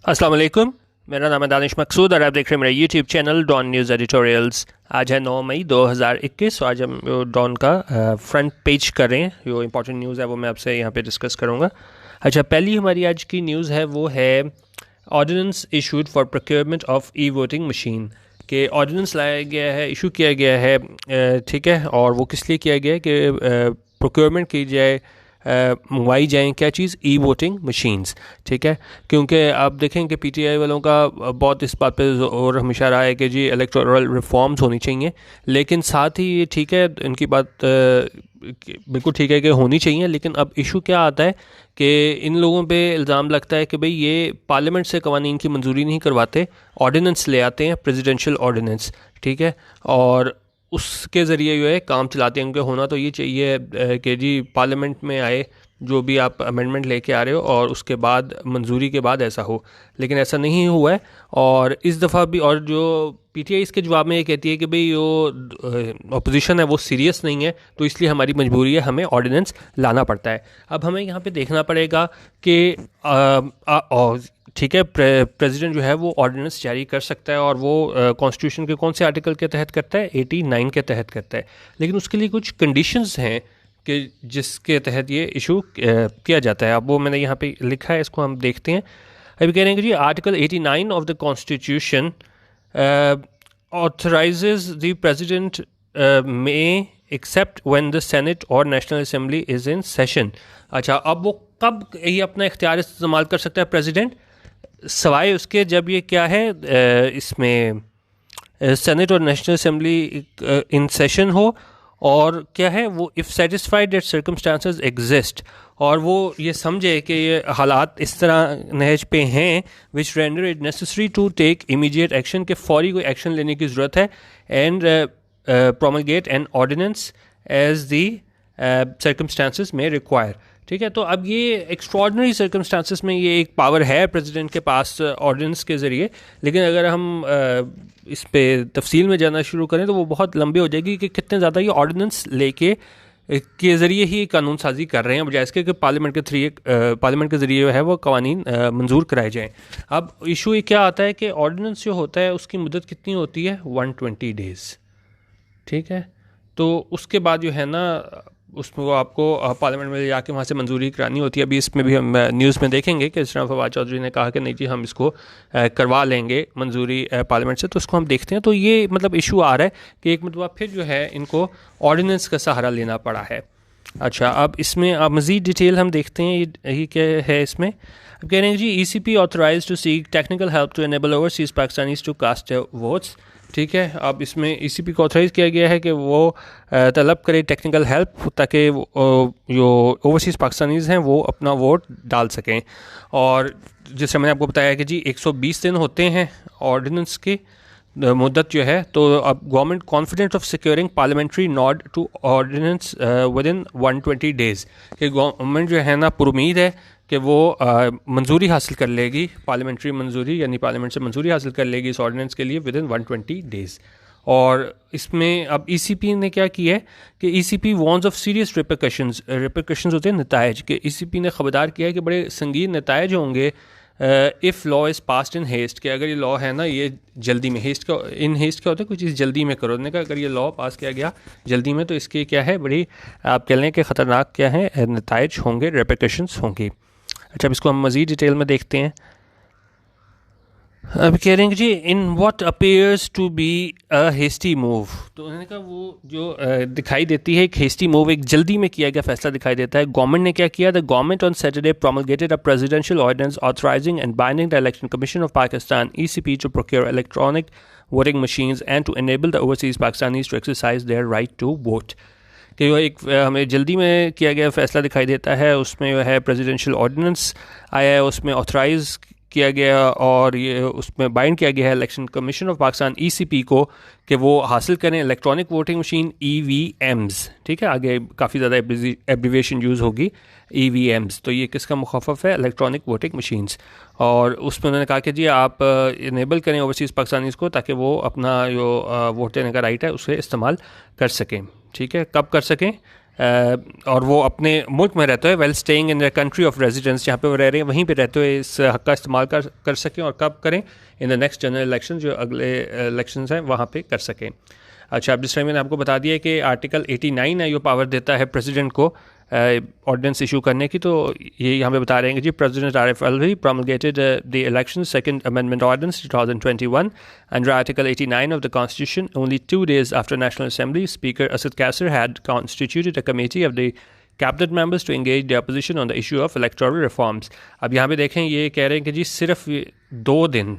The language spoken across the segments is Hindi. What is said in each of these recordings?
अस्सलाम वालेकुम। मेरा नाम है दानिश मकसूद और आप देख रहे हैं मेरा YouTube channel Dawn news editorials. आज है 9 मई 2021। आज हम डॉन का फ्रंट पेज कर रहे हैं। जो इंपॉर्टेंट न्यूज़ है वो मैं आपसे यहाँ पे डिस्कस करूँगा। अच्छा, पहली हमारी आज की न्यूज़ है वो है ordinance issued for procurement of e voting machine के ऑर्डिनेंस लाया गया है, इशू किया गया है, ठीक है। और वो किस लिए किया गया है कि प्रोक्योरमेंट की जाए, मंगवाई जाएँ क्या चीज़, ई वोटिंग मशीन्स, ठीक है। क्योंकि आप देखें कि पीटीआई वालों का बहुत इस बात पे और हमेशा रहा है कि जी इलेक्टोरल रिफॉर्म्स होनी चाहिए, लेकिन साथ ही ये ठीक है, इनकी बात बिल्कुल ठीक है कि होनी चाहिए, लेकिन अब इशू क्या आता है कि इन लोगों पे इल्ज़ाम लगता है कि भाई ये पार्लियामेंट से कवानीन की मंजूरी नहीं करवाते, ऑर्डिनेंस ले आते हैं, प्रेसिडेंशियल ऑर्डिनेंस, ठीक है। और उसके ज़रिए जो है काम चलाते हैं। उनके होना तो ये चाहिए कि जी पार्लियामेंट में आए जो भी आप अमेंडमेंट लेके आ रहे हो और उसके बाद मंजूरी के बाद ऐसा हो, लेकिन ऐसा नहीं हुआ है। और इस दफ़ा भी, और जो पीटीआई इसके जवाब में ये कहती है कि भाई जो अपोजिशन है वो सीरियस नहीं है, तो इसलिए हमारी मजबूरी है, हमें ऑर्डिनेंस लाना पड़ता है। अब हमें यहाँ पे देखना पड़ेगा कि ठीक है, प्रेसिडेंट जो है वो ऑर्डिनेंस जारी कर सकता है और वो कॉन्स्टिट्यूशन के कौन से आर्टिकल के तहत करता है, 89 के तहत करता है, लेकिन उसके लिए कुछ कंडीशंस हैं कि जिसके तहत ये इशू किया जाता है। अब वो मैंने यहाँ पे लिखा है, इसको हम देखते हैं। अभी कह रहे हैं कि ji article 89 of the constitution authorizes the president में एक्सेप्ट व्हेन द सेनेट और national assembly is in session. अच्छा, अब वो कब ये अपना इख्तियार इस्तेमाल कर सकता है प्रेसिडेंट, सवाए उसके जब ये क्या है, इसमें सेनेट और नेशनल असेंबली इन सेशन हो, और क्या है वो, if satisfied that circumstances exist, और वो ये समझे कि ये हालात इस तरह नहज पे हैं which render it necessary to take immediate action, के फौरी कोई एक्शन लेने की ज़रूरत है, and promulgate an ordinance as the circumstances may require, ठीक है। तो अब ये एक्स्ट्रॉर्डनरी सर्कमस्टांसेस में ये एक पावर है प्रेसिडेंट के पास ऑर्डिनेंस के ज़रिए, लेकिन अगर हम इस पे तफसील में जाना शुरू करें तो वो बहुत लंबी हो जाएगी कि कितने ज़्यादा ये ऑर्डिनेंस लेके के ज़रिए ही कानून साजी कर रहे हैं, बजाय इसके कि पार्लियामेंट के ज़रिए जो है वो कवानीन मंजूर कराए जाएँ। अब इशू ये क्या आता है कि ऑर्डिनेंस जो होता है उसकी मुद्दत कितनी होती है, 120 डेज़, ठीक है। तो उसके बाद जो है ना उसमें आपको पार्लियामेंट में जाके वहाँ से मंजूरी करानी होती है। अभी इसमें भी हम न्यूज़ में देखेंगे कि इस तरह फवाद चौधरी ने कहा कि नहीं जी हम इसको करवा लेंगे मंजूरी पार्लियामेंट से, तो उसको हम देखते हैं। तो ये मतलब इशू आ रहा है कि एक मतलब फिर जो है इनको ऑर्डिनेंस का सहारा लेना पड़ा है। अच्छा, अब इसमें अब मज़ीद डिटेल हम देखते हैं, ये क्या है इसमें। अब कह रहे हैं जी ECP authorise to seek technical help to enable overseas Pakistanis to cast votes, ठीक है। अब इसमें ECP को ऑथराइज़ किया गया है कि वो तलब करे टेक्निकल हेल्प, ताकि जो ओवरसीज़ पाकिस्तानीज़ हैं वो अपना वोट डाल सकें। और जैसे मैंने आपको बताया कि जी 120 दिन होते हैं ऑर्डिनेंस की मुद्दत जो है, तो अब government confident of securing parliamentary nod to ordinance within 120 days, कि गवर्नमेंट जो है ना पुरुमीद है कि वो मंजूरी हासिल कर लेगी, पार्लियामेंट्री मंजूरी, यानी पार्लियामेंट से मंजूरी हासिल कर लेगी इस ऑर्डिनेंस के लिए विद इन 120 डेज़। और इसमें अब ECP ने क्या किया है कि ECP वॉर्न्स ऑफ सीरियस रिpercussions होते हैं नतायज के। ECP ने ख़बरदार किया है कि बड़े संगीन नतायज होंगे if law is passed in haste, कि अगर ये लॉ है ना ये जल्दी में, इन हेस्ट क्या होता है, कोई चीज़ जल्दी में करो, ने कहा अगर ये लॉ पास किया गया जल्दी में तो इसके क्या है, बड़ी आप कह लें कि ख़तरनाक क्या है नतायज होंगे, रिpercussions होंगे। अच्छा, अब इसको हम मज़ीद डिटेल में देखते हैं। अब कह रहे हैं ji in what appears to be a hasty move, तो उन्होंने कहा वो जो दिखाई देती है एक हेस्टी मूव, एक जल्दी में किया गया फैसला दिखाई देता है। गवर्नमेंट ने क्या किया, the government on Saturday promulgated a presidential ordinance authorizing and binding the election commission of Pakistan ECP to procure electronic voting machines and to enable the overseas Pakistanis to exercise their right to vote, कि वो एक हमें जल्दी में किया गया फैसला दिखाई देता है। उसमें जो है प्रेसिडेंशियल ऑर्डिनेंस आया है, उसमें ऑथराइज़ किया गया और ये उसमें बाइंड किया गया है election commission of Pakistan ECP को कि वो हासिल करें इलेक्ट्रॉनिक वोटिंग मशीन EVMs, ठीक है। आगे काफ़ी ज़्यादा एब्रीविएशन यूज़ होगी EVMs, तो ये किसका मुखफ़फ़ है, इलेक्ट्रॉनिक वोटिंग मशीन्स। और उसमें उन्होंने कहा कि जी आप इनेबल करें ओवरसीज़ पाकिस्तानीज़ को ताकि वो अपना जो वोट देने का राइट है उसे इस्तेमाल कर सकें, ठीक है। कब कर सकें, और वो अपने मुल्क में रहते हुए well staying in the country of residence, जहाँ पे वो रह रहे हैं वहीं पे रहते हुए इस हक़ का इस्तेमाल कर सकें, और कब करें, in the next general election, जो अगले इलेक्शंस हैं वहाँ पे कर सकें। अच्छा, अब जिस टाइम मैंने आपको बता दिया कि आर्टिकल 89 है, जो पावर देता है प्रेसिडेंट को ऑर्डिनेंस इशू करने की, तो ये यहाँ पे बता रहे हैं कि ji president Arif Alvi promulgated the election second amendment ordinance 2021 under article 89 of the constitution only 2 days after National Assembly. Speaker Asad Kassar had constituted a committee of the cabinet members to engage the opposition on the issue of electoral reforms. अब यहाँ पे देखें, ये कह रहे हैं कि जी सिर्फ 2 दिन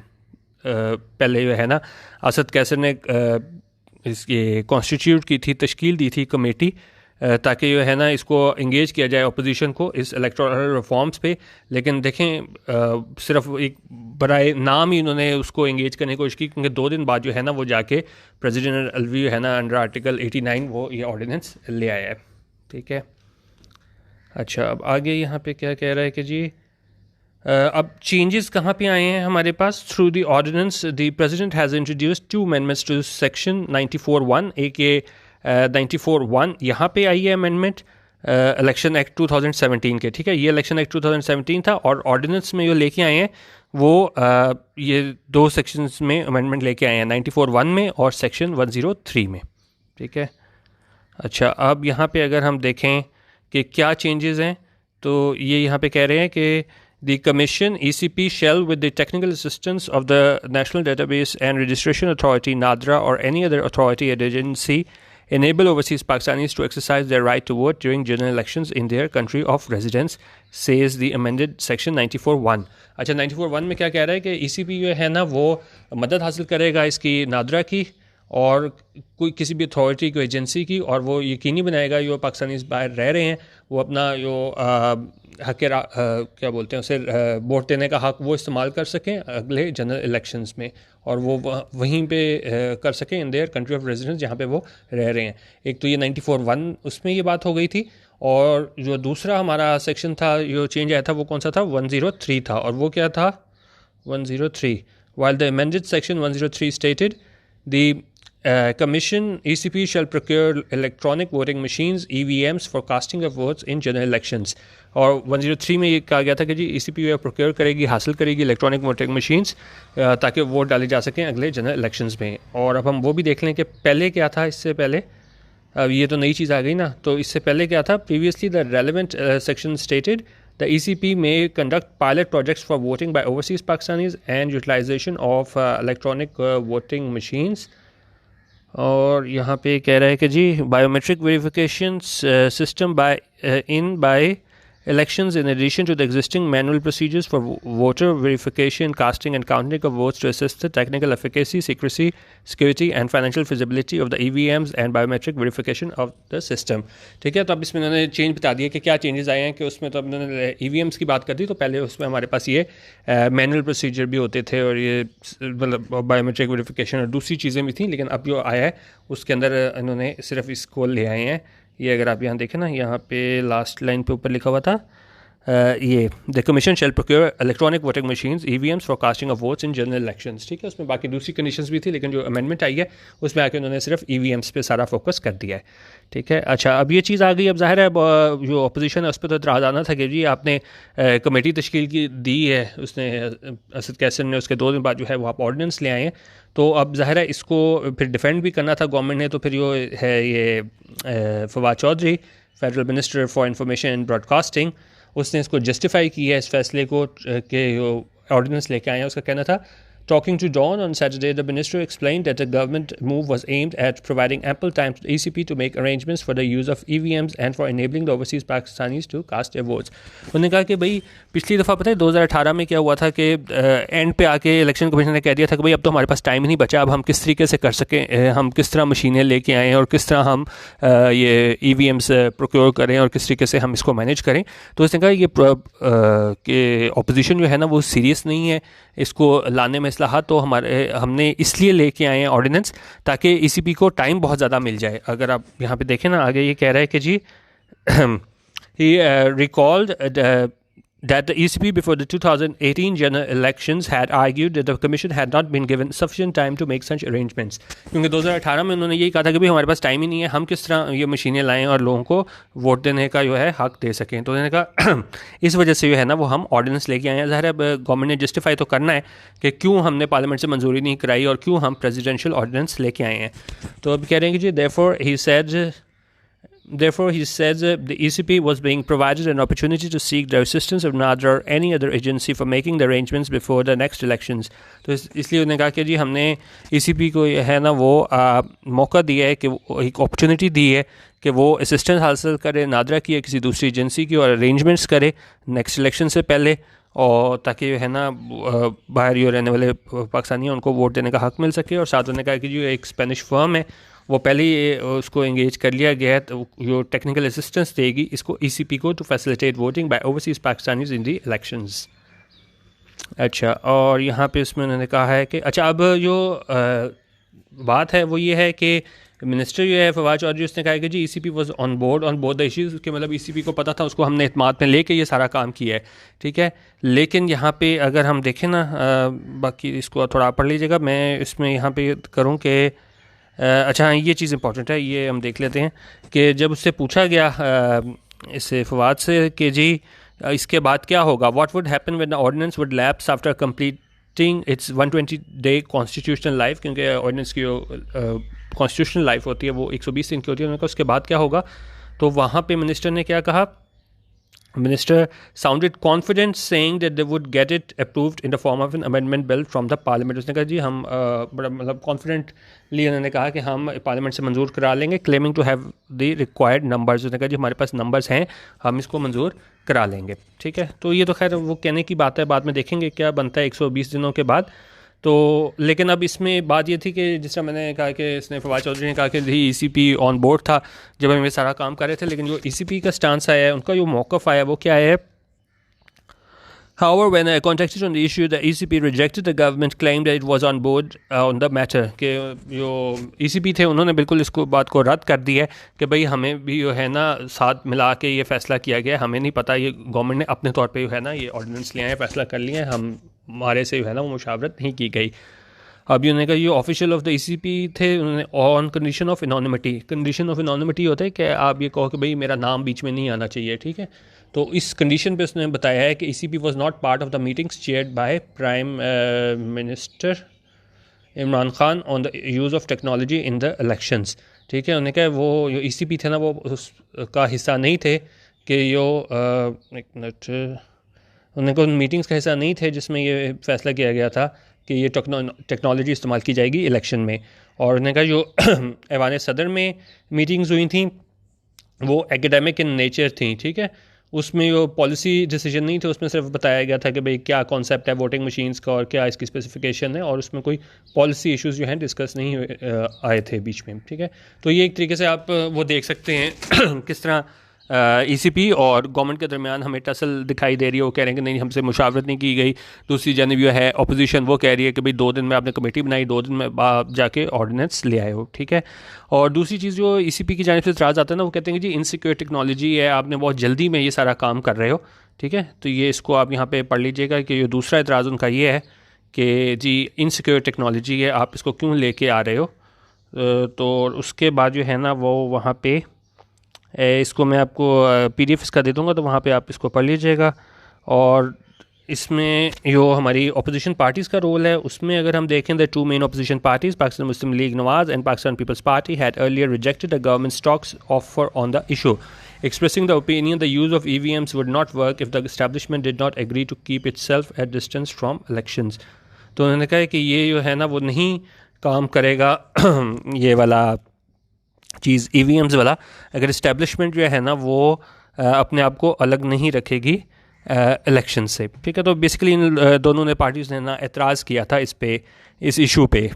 पहले जो है ना असद कैसर ने ये कॉन्स्टिट्यूट की थी, तश्कील दी थी कमेटी, ताकि जो है ना इसको इंगेज किया जाए अपोजिशन को इस इलेक्टोरल रिफॉर्म्स पे। लेकिन देखें सिर्फ एक बराए नाम ही उन्होंने उसको इंगेज करने की कोशिश की, क्योंकि 2 दिन बाद जो है ना वो जाके प्रेसिडेंट अलवी है ना अंडर आर्टिकल 89 वो ये ऑर्डिनेंस ले आया है। ठीक है, अच्छा अब आगे यहाँ पे क्या कह रहा है कि जी अब चेंजेस कहाँ पे आए हैं हमारे पास। Through the ordinance the president has introduced 2 amendments to section 94(1), एक ये 94(1) यहाँ पे आई है अमेंडमेंट इलेक्शन एक्ट 2017 के। ठीक है, ये इलेक्शन एक्ट 2017 था, और ऑर्डिनेंस में जो लेके आए हैं वो ये 2 सेक्शंस में अमेंडमेंट लेके आए हैं, 94(1) में और सेक्शन 103 में। ठीक है, अच्छा अब यहाँ पे अगर हम देखें कि क्या चेंजेस हैं, तो ये यहाँ पे कह रहे हैं कि The Commission (ECP) shall, with the technical assistance of the National Database and Registration Authority (NADRA) or any other authority or agency, enable overseas Pakistanis to exercise their right to vote during general elections in their country of residence, says the amended section 94(1). अच्छा, 94(1) में क्या कह रहा है कि ECP जो है ना वो मदद हासिल करेगा इसकी नादरा की और कोई किसी भी अथॉरिटी कोई एजेंसी की, और वो यकीनी बनाएगा जो पाकिस्तानी बाहर रह रहे हैं वो अपना जो हक क्या बोलते हैं उसे वोट देने का हक वो इस्तेमाल कर सकें अगले जनरल इलेक्शंस में, और वो वहीं पे कर सकें in their country of residence जहाँ पे वो रह रहे हैं। एक तो ये 94(1) उसमें ये बात हो गई थी, और जो दूसरा हमारा सेक्शन था जो चेंज आया था वो कौन सा था, 103 था, और वो क्या था 103। While the amended section 103 stated the Commission (ECP) shall procure electronic voting machines (EVMs) for casting of votes in general elections। और 103 में ये कहा गया था कि जी ECP प्रोक्योर करेगी, हासिल करेगी इलेक्ट्रॉनिक वोटिंग मशीन्स ताकि वोट डाले जा सकें अगले जनरल इलेक्शंस में। और अब हम वो भी देख लें कि पहले क्या था, इससे पहले अब ये तो नई चीज़ आ गई ना, तो इससे पहले क्या था, previously the relevant section stated the ECP may conduct pilot projects for voting by overseas Pakistanis and utilization of electronic voting machines। और यहाँ पे कह रहा है कि ji biometric verification system by elections in addition to the existing manual procedures for voter verification, casting and counting of votes to assist the technical efficacy, secrecy, security and financial feasibility of the EVMs and biometric verification of the system। ठीक है, तो अब इसमें उन्होंने चेंज बता दिया कि क्या चेंजेस आए हैं, कि उसमें तो अब उन्होंने EVMs की बात कर दी, तो पहले उसमें हमारे पास ये मैनुअल प्रोसीजर भी होते थे और ये मतलब बायोमेट्रिक वेरिफिकेशन और दूसरी चीज़ें भी थी, लेकिन अब जो आया है उसके अंदर इन्होंने सिर्फ इसको ले आए हैं। ये अगर आप यहाँ देखें ना, यहाँ पे लास्ट लाइन पे ऊपर लिखा हुआ था ये the commission shall procure electronic voting machines EVMs for casting of votes in general elections. ठीक है, उसमें बाकी दूसरी कंडीशंस भी थी, लेकिन जो अमेंडमेंट आई है उसमें आके उन्होंने सिर्फ EVMs पे सारा फोकस कर दिया है। ठीक है, अच्छा अब ये चीज़ आ गई, अब जाहिर है जो अपोजिशन है उस पर तो इतराज़ आना था कि जी आपने कमेटी तश्कील की दी है, उसने असद कैसर ने, उसके 2 दिन बाद जो है वो आप ऑर्डिनेंस ले आए हैं, तो अब ज़ाहिर है इसको फिर डिफेंड भी करना था गवर्नमेंट ने। तो फिर जो है ये Fawad Chaudhry, federal minister for information and broadcasting, उसने इसको जस्टिफाई किया है इस फैसले को कि ऑर्डिनेंस लेके आए हैं। उसका कहना था, Talking to Dawn on Saturday, the minister explained that the government move was aimed at providing ample time to the ECP to make arrangements for the use of EVMs and for enabling the overseas Pakistanis to cast their votes। उन्होंने कहा कि भाई पिछली दफ़ा पता है 2018 में क्या हुआ था कि एंड पे आके इलेक्शन कमीशन ने कह दिया था कि भाई अब तो हमारे पास टाइम ही नहीं बचा, अब हम किस तरीके से कर सकें, हम किस तरह मशीनें लेके आएँ और किस तरह हम ये EVMs प्रोक्योर करें और किस तरीके से हम इसको मैनेज करें। तो उसने कहा ये कि अपोजिशन जो है ना वो सीरियस नहीं है इसको लाने में इस्लाहात, तो हमने इसलिए लेके आए हैं ऑर्डिनेंस ताकि ECP को टाइम बहुत ज़्यादा मिल जाए। अगर आप यहाँ पे देखें ना, आगे ये कह रहा है कि जी he recalled that the ECB before the 2018 general elections had argued that the commission had not been given sufficient time to make such arrangements. क्योंकि 2018 में उन्होंने यही कहा था कि भाई हमारे पास टाइम ही नहीं है, हम किस तरह ये मशीनें लाएं और लोगों को वोट देने का जो है हक दे सकें. तो उन्होंने कहा इस वजह से जो है ना वो हम ऑर्डिनेंस लेके आए हैं. ज़ाहिर है गवर्नमेंट ने जस्टिफाई तो करना है कि क्यों हमने पार्लियामेंट से मंजूरी नहीं कराई और क्यों हम प्रेसिडेंशियल ऑर्डिनेंस लेके आए हैं. तो अब कह रहे हैं कि जी Therefore, he says the ECP was being provided an opportunity to seek the assistance of NADRA or any other agency for making the arrangements before the next elections. तो इसलिए उन्होंने कहा कि जी हमने ECP को है ना वो मौका दिया है कि एक अपॉर्चुनिटी दी है कि वो असिस्टेंस हासिल करे नादरा की या किसी दूसरी एजेंसी की और अरेंजमेंट्स करे नेक्स्ट इलेक्शन से पहले, और ताकि है ना बाहर यो रहने वाले पाकिस्तानी उनको वोट देने का हक मिल सके. और साथ उन्होंने कहा कि जो एक स्पेनिश फर्म है वो पहले ही उसको एंगेज कर लिया गया है, तो जो टेक्निकल असिस्टेंस देगी इसको ECP को to facilitate voting by overseas Pakistanis in the elections. अच्छा, और यहाँ पे इसमें उन्होंने कहा है कि अच्छा अब जो बात है वो ये है कि मिनिस्टर जो है फवाद चौधरी उसने कहा कि जी ECP was on board the issues, उसके मतलब ECP को पता था, उसको हमने इत्माद में लेके ये सारा काम किया है. ठीक है, लेकिन यहाँ पे अगर हम देखें ना बाकी इसको थोड़ा पढ़ लीजिएगा, मैं इसमें यहाँ पे करूँ कि अच्छा हाँ ये चीज़ इंपॉर्टेंट है, ये हम देख लेते हैं कि जब उससे पूछा गया इससे फवाद से कि जी इसके बाद क्या होगा, what would happen when the ordinance would lapse after completing its 120 day constitutional life, क्योंकि ऑर्डिनेंस की कॉन्स्टिट्यूशनल लाइफ होती है वो 120 दिन की होती है. उन्होंने कहा उसके बाद क्या होगा, तो वहाँ पे मिनिस्टर ने क्या कहा, Minister sounded confident saying that they would get it approved in the form of an amendment bill from the parliament. उसने कहा जी हम बड़ा मतलब कॉन्फिडेंटली उन्होंने कहा कि हम पार्लियामेंट से मंजूर करा लेंगे, claiming to have the required numbers. उसने कहा जी हमारे पास नंबर्स हैं, हम इसको मंजूर करा लेंगे. ठीक है, तो ये तो खैर वो कहने की बात है, बाद में देखेंगे क्या बनता है 120 दिनों के बाद. तो लेकिन अब इसमें बात ये थी कि जिस तरह मैंने कहा कि इसने फवाद चौधरी ने कहा कि ECP ऑन बोर्ड था जब हम ये सारा काम कर रहे थे, लेकिन जो ECP का स्टांस आया है, उनका जो मौक़िफ़ आया वो क्या है. However, when I contacted on the issue, the ECP rejected the government claim that it was on board on the matter. कि जो ECP थे उन्होंने बिल्कुल इसको बात को रद्द कर दिया है कि भाई हमें भी जो है ना साथ मिला के ये फ़ैसला किया गया, हमें नहीं पता, ये गवर्नमेंट ने अपने तौर पे जो है ना ये ऑर्डिनेंस लिया है, फ़ैसला कर लिया है, हमारे से जो है ना वो मुशावरत नहीं की गई. अब उन्होंने कहा ये ऑफिशियल ऑफ द ECP थे, उन्होंने on condition of anonymity, condition of anonymity होता है कि आप ये कहो कि भाई मेरा नाम बीच में नहीं आना चाहिए. ठीक है, तो इस कंडीशन पे उसने बताया है कि ECP was not part of the meetings chaired by prime minister Imran Khan on the use of technology in the elections. ठीक है, उन्होंने कहा वो जो ECP थे ना वो उसका हिस्सा नहीं थे कि यो एक मिनट, उन्होंने कहा मीटिंग्स का हिस्सा नहीं थे जिसमें ये फैसला किया गया था कि ये टेक्नोलॉजी इस्तेमाल की जाएगी इलेक्शन में. और उन्होंने कहा जो ऐवान सदर में मीटिंग्स हुई थी वो एकेडमिक इन नेचर थी. ठीक है, उसमें वो पॉलिसी डिसीजन नहीं थे, उसमें सिर्फ बताया गया था कि भाई क्या कॉन्सेप्ट है वोटिंग मशीन्स का और क्या इसकी स्पेसिफिकेशन है, और उसमें कोई पॉलिसी इश्यूज़ जो हैं डिस्कस नहीं आए थे बीच में. ठीक है, तो ये एक तरीके से आप वो देख सकते हैं किस तरह ECP और गवर्नमेंट के दरमियान हमें टसल दिखाई दे रही है. वो कह रहे हैं कि नहीं हमसे मुशावरत नहीं की गई. दूसरी जानब जो है अपोजिशन वो कह रही है कि भाई 2 दिन में आपने कमेटी बनाई, 2 दिन में आप जाके ऑर्डिनेंस ले आए हो. ठीक है, और दूसरी चीज़ जो ECP की जानिब से इतराज़ आता है ना, वो कहते हैं कि जी इनसिक्योर टेक्नोलॉजी है, आपने बहुत जल्दी में ये सारा काम कर रहे हो. ठीक है, तो ये इसको आप यहाँ पर पढ़ लीजिएगा कि ये दूसरा इतराज़ उनका ये है कि जी इनसिक्योर टेक्नोलॉजी है, आप इसको क्यों लेके आ रहे हो. तो उसके बाद जो है ना वो वहाँ पे इसको मैं आपको PDF इसका दे दूँगा, तो वहाँ पे आप इसको पढ़ लीजिएगा. और इसमें जो हमारी अपोजिशन पार्टीज़ का रोल है उसमें अगर हम देखें, the 2 main opposition parties Pakistan Muslim League Nawaz and Pakistan Peoples Party had earlier rejected the government stocks offer on the issue, expressing the opinion the use of EVMs would not work if the establishment did not agree to keep itself at distance from elections. तो उन्होंने कहा कि ये जो है ना वो नहीं काम करेगा ये वाला चीज़ EVMs वाला, अगर इस्टेब्लिशमेंट जो है ना वो अपने आप को अलग नहीं रखेगी इलेक्शन से. ठीक है, तो बेसिकली इन दोनों ने पार्टीज़ ने ना एतराज़ किया था इस इशू पे,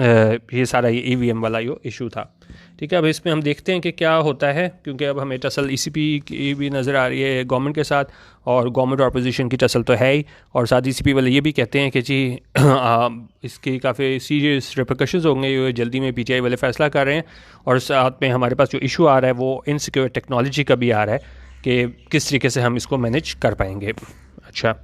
ये सारा ये EVM वाला जो इशू था. ठीक है, अब इसमें हम देखते हैं कि क्या होता है, क्योंकि अब हमें टसल ECP की भी नज़र आ रही है गवर्नमेंट के साथ, और गवर्नमेंट और अपोजिशन की टसल तो है ही, और साथ ECP वाले ये भी कहते हैं कि जी इसकी काफ़ी सीरियस रिपरकशंस होंगे, ये जल्दी में PTI वाले फ़ैसला कर रहे हैं. और साथ में हमारे पास जो इशू आ रहा है वो इनसिक्योर टेक्नोलॉजी का भी आ रहा है कि किस तरीके से हम इसको मैनेज कर पाएंगे। अच्छा,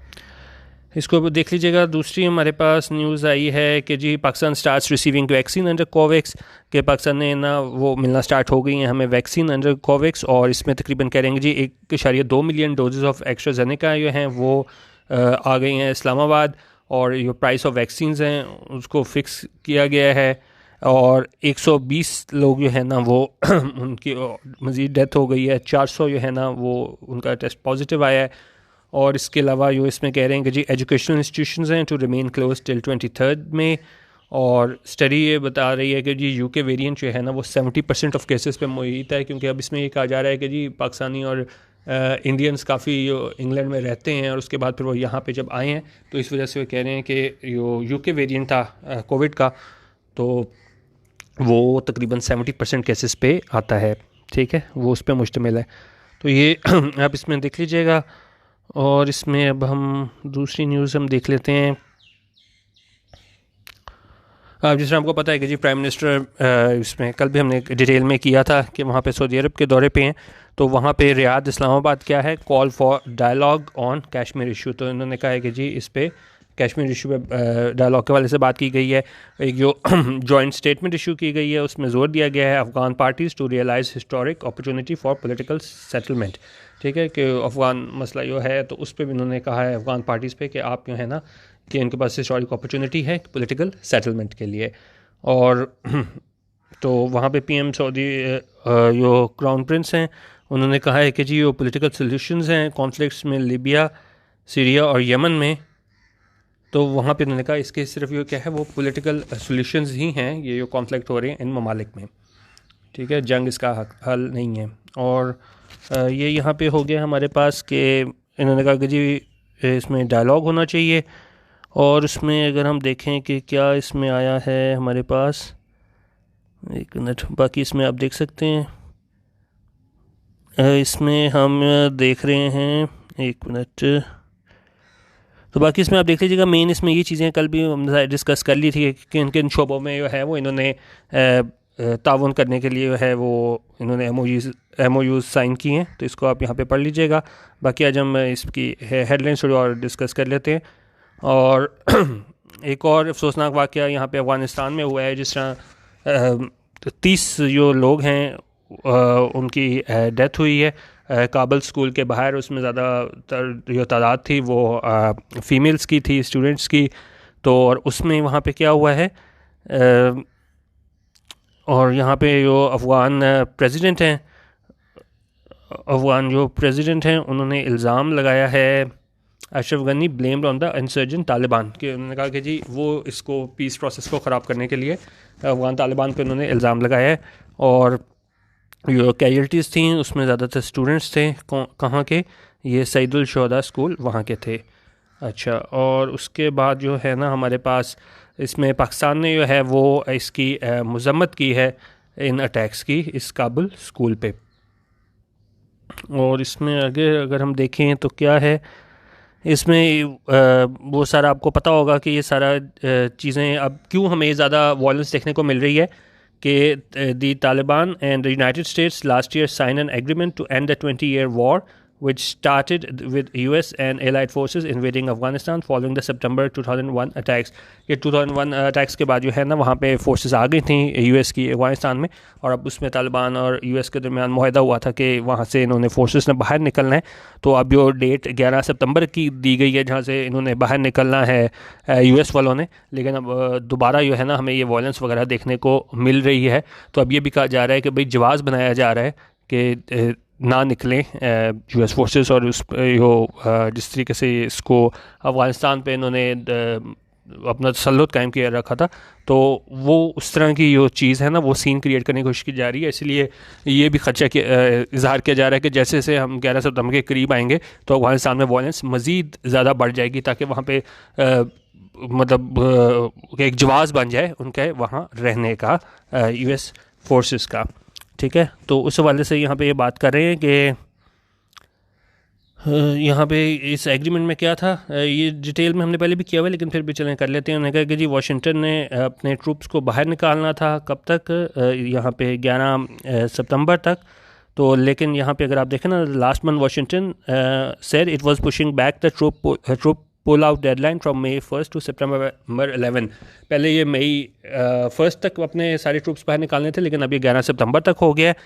इसको देख लीजिएगा। दूसरी हमारे पास न्यूज़ आई है कि ji Pakistan starts receiving vaccine under Covax, के पाकिस्तान ने ना वो मिलना स्टार्ट हो गई हैं हमें वैक्सीन अंडर कोवैक्स, और इसमें तकरीबन कह रहे हैं जी 1.2 मिलियन डोजेज़ ऑफ एस्ट्राजेनेका जो हैं वो आ गई हैं इस्लामाबाद, और जो प्राइस ऑफ वैक्सीन्स हैं उसको फ़िक्स किया गया है, और 120 लोग जो है ना वो उनकी मज़ीद डेथ हो गई है, 400 जो है ना वो उनका टेस्ट पॉजिटिव आया है। और इसके अलावा जो इसमें कह रहे हैं कि जी एजुकेशनल इंस्टीट्यूशंस हैं टू रिमेन क्लोज टिल 23 में, और स्टडी ये बता रही है कि जी यूके वेरिएंट जो है ना वो 70% ऑफ केसेस पे मुहित है, क्योंकि अब इसमें ये कहा जा रहा है कि जी पाकिस्तानी और इंडियंस काफ़ी इंग्लैंड में रहते हैं और उसके बाद फिर वो यहाँ पे जब आए हैं तो इस वजह से वो कह रहे हैं कि जो यूके वेरिएंट था कोविड का तो वो तकरीबन 70% केसेस पे आता है, ठीक है, वो उस पर मुश्तमिल है। तो ये आप इसमें देख लीजिएगा। और इसमें अब हम दूसरी न्यूज़ हम देख लेते हैं। जिस तरह आपको पता है कि जी प्राइम मिनिस्टर इसमें कल भी हमने डिटेल में किया था कि वहाँ पे सऊदी अरब के दौरे पे हैं, तो वहाँ पे रियाद इस्लामाबाद क्या है, call for dialogue on Kashmir issue. तो इन्होंने कहा है कि जी इस पे कश्मीर इशू पे डायलॉग के वाले से बात की गई है। एक जो जॉइंट स्टेटमेंट इशू की गई है उसमें जोर दिया गया है Afghan parties to realise historic opportunity for political settlement, ठीक है, कि अफ़गान मसला जो है तो उस पर भी उन्होंने कहा है अफ़गान पार्टीज़ पे कि आप जो है ना कि इनके पास हिस्टोरिक अपॉर्चुनिटी है पॉलिटिकल सेटलमेंट के लिए। और तो वहाँ पे पीएम सऊदी जो क्राउन प्रिंस हैं उन्होंने कहा है कि जी वो पॉलिटिकल सॉल्यूशंस हैं कॉन्फ्लिक्ट्स में लिबिया, सीरिया और यमन में, तो वहाँ पे उन्होंने कहा इसके सिर्फ ये क्या है वो पॉलिटिकल सॉल्यूशंस ही हैं ये जो कॉन्फ्लिक्ट हो रहे हैं इन ममालिक में, ठीक है, जंग इसका हल नहीं है। और ये यहाँ पे हो गया हमारे पास कि इन्होंने कहा कि जी इसमें डायलॉग होना चाहिए। और उसमें अगर हम देखें कि क्या इसमें आया है हमारे पास, एक मिनट, बाकी इसमें आप देख सकते हैं, इसमें हम देख रहे हैं, एक मिनट, तो बाकी इसमें आप देख लीजिएगा। मेन इसमें ये चीज़ें कल भी हमने डिस्कस कर ली थी कि किन किन शोबों में जो है वो इन्होंने ताउन करने के लिए जो है वो इन्होंने MOUs साइन किए हैं, तो इसको आप यहाँ पे पढ़ लीजिएगा। बाकी आज हम इसकी हेडलाइंस थोड़ी और डिस्कस कर लेते हैं। और एक और अफसोसनाक वाक़या यहाँ पे अफ़गानिस्तान में हुआ है, जिस तरह 30 जो लोग हैं उनकी डेथ हुई है काबल स्कूल के बाहर। उसमें ज़्यादातर जो तादाद थी वो फ़ीमेल्स की थी, स्टूडेंट्स की। तो और उसमें वहाँ पे क्या हुआ है, और यहाँ पे जो अफ़गान प्रेसिडेंट हैं उन्होंने इल्ज़ाम लगाया है Ashraf Ghani blamed on the insurgent Taliban, कि उन्होंने कहा कि जी वो इसको पीस प्रोसेस को ख़राब करने के लिए अफ़गान तालिबान पे उन्होंने इल्ज़ाम लगाया है। और जो कैजुअल्टीज़ थी उसमें ज़्यादातर स्टूडेंट्स थे, कहाँ के, ये सईदुल शोहदा स्कूल वहाँ के थे। अच्छा, और उसके बाद जो है ना हमारे पास इसमें पाकिस्तान ने जो है वो इसकी मज़म्मत की है इन अटैक्स की इस काबुल स्कूल पे। और इसमें आगे अगर हम देखें तो क्या है इसमें वो सारा आपको पता होगा कि ये सारा चीज़ें अब क्यों हमें ज़्यादा वॉयलेंस देखने को मिल रही है कि the Taliban and the United States last year sign an agreement to end the 20-year war which started with US and allied forces invading Afghanistan following the September 2001 attacks। ये 2001 अटैक्स के बाद जो है ना वहाँ पे फोर्सेस आ गई थी US की अफगानिस्तान में, और अब उसमें तालिबान और US के दरमियान मुआहदा हुआ था कि वहाँ से इन्होंने फोर्सेस ने बाहर निकलना है। तो अब जो डेट 11 सितंबर की दी गई है जहाँ से इन्होंने बाहर निकलना है US वालों ने, लेकिन अब दोबारा जो है ना हमें ये वायलेंस वगैरह देखने को मिल रही है। तो अब ये भी कहा जा रहा है कि भाई जवाब बनाया जा रहा है कि ना निकलें US फोर्सेस, और उस जिस तरीके से इसको अफ़गानिस्तान पे इन्होंने अपना तसल्लुत कायम किया रखा था, तो वो उस तरह की जो चीज़ है ना वो सीन क्रिएट करने की कोशिश की जा रही है। इसलिए ये भी खदशा इजहार किया जा रहा है कि जैसे जैसे हम 11 सितंबर के करीब आएंगे तो अफ़गानिस्तान में वायलेंस मज़ीद ज़्यादा बढ़ जाएगी, ताकि वहाँ पे मतलब एक जवाब बन जाए उनके वहाँ रहने का US फोर्सेस का, ठीक है। तो उस हवाले से यहाँ पे ये बात कर रहे हैं कि यहाँ पे इस एग्रीमेंट में क्या था, ये डिटेल में हमने पहले भी किया हुआ है लेकिन फिर भी चलें कर लेते हैं। उन्होंने कहा कि जी वाशिंगटन ने अपने ट्रूप्स को बाहर निकालना था, कब तक, यहाँ पे 11 सितंबर तक। तो लेकिन यहाँ पे अगर आप देखें ना, last month Washington said it was pushing back the troop pull out deadline from May 1 to September 11। पहले ये May 1 तक अपने सारे ट्रूप्स बाहर निकालने थे, लेकिन अभी 11 सितंबर तक हो गया है।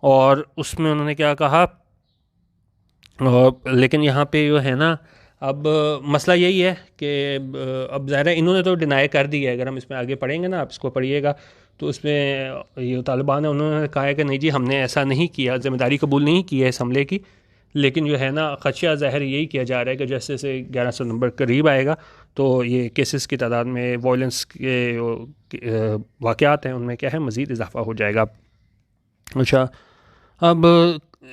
और उसमें उन्होंने क्या कहा, लेकिन यहाँ पे जो है ना, अब मसला यही है कि अब ज़ाहिर है इन्होंने तो डिनाई कर दी है। अगर हम इसमें आगे पढ़ेंगे ना, आप इसको पढ़िएगा, तो उसमें ये तालिबान है, उन्होंने कहा है कि नहीं जी, हमने ऐसा नहीं किया, ज़िम्मेदारी कबूल नहीं की है इस हमले की। लेकिन जो है ना, ख़दशा ज़ाहिर यही किया जा रहा है कि जैसे जैसे 11 सितंबर करीब आएगा तो ये केसेस की तादाद में, वायलेंस के वाक़यात हैं उनमें क्या है, मज़ीद इजाफा हो जाएगा। अच्छा, अब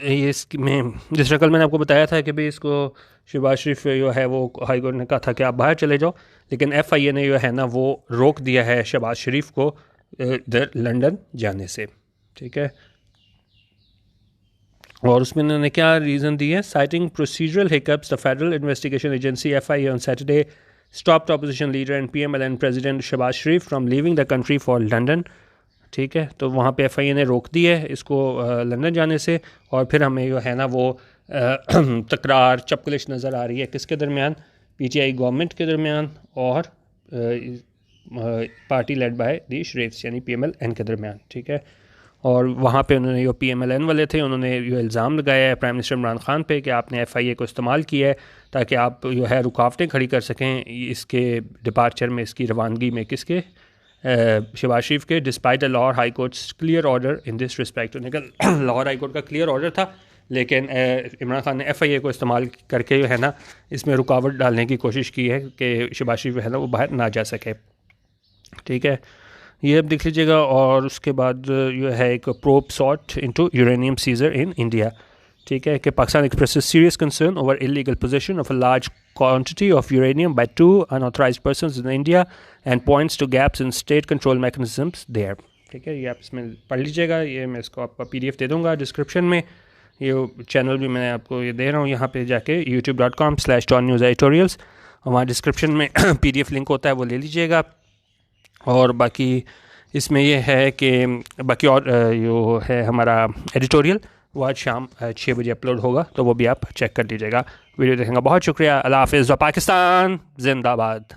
ये इसमें जिस रकल मैंने आपको बताया था कि भाई इसको शहबाज शरीफ जो है वो हाई कोर्ट ने कहा था कि आप बाहर चले जाओ, लेकिन FIA ने जो है ना वो रोक दिया है शहबाज शरीफ को इधर लंदन जाने से। ठीक है, और उसमें उन्होंने क्या रीज़न दी है, citing procedural hiccups the federal investigation agency FIA on Saturday stopped opposition leader and PMLN president Shahbaz Sharif from leaving the country for London. ठीक है, तो वहाँ पे FIA ने रोक दी है इसको लंदन जाने से। और फिर हमें जो है ना वो तकरार चपकलिश नज़र आ रही है किसके दरमियान, PTI गवर्नमेंट के दरमियान और पार्टी लेड बाय दी शरीफ्स यानी PMLN के दरमियान। ठीक है, और वहाँ पे उन्होंने जो PMLN वाले थे उन्होंने जो इल्ज़ाम लगाया है प्राइम मिनिस्टर इमरान खान पे कि आपने FIA को इस्तेमाल किया है ताकि आप जो है रुकावटें खड़ी कर सकें इसके डिपार्चर में, इसकी रवानगी में, किसके, शहबाज शरीफ के, despite the Lahore high courts clear order in this respect. उन्होंने लाहौर हाई कोर्ट का क्लियर ऑर्डर था, लेकिन इमरान खान ने FIA को इस्तेमाल करके जो है ना इसमें रुकावट डालने की कोशिश की है कि शहबाज शरीफ जो है ना वो बाहर ना जा सके। ठीक है, ये अब देख लीजिएगा। और उसके बाद जो है एक probe sought into uranium seizure in India. ठीक है, कि Pakistan expresses serious concern over illegal position of a large quantity of uranium by 2 unauthorised persons in India and points to gaps in state control mechanisms there. ठीक है, ये आप इसमें पढ़ लीजिएगा, ये मैं इसको आपका PDF दे दूँगा डिस्क्रिप्शन में। ये चैनल भी मैं आपको ये दे रहा हूँ यहाँ पे जाके youtube.com/donnews editorials, वहाँ डिस्क्रिप्शन में PDF लिंक होता है, वो ले लीजिएगा। और बाकी इसमें यह है कि बाकी और जो है हमारा एडिटोरियल वो आज शाम 6 बजे अपलोड होगा, तो वो भी आप चेक कर लीजिएगा। वीडियो देखने का बहुत शुक्रिया। अल्लाह हाफ़िज़। पाकिस्तान जिंदाबाद।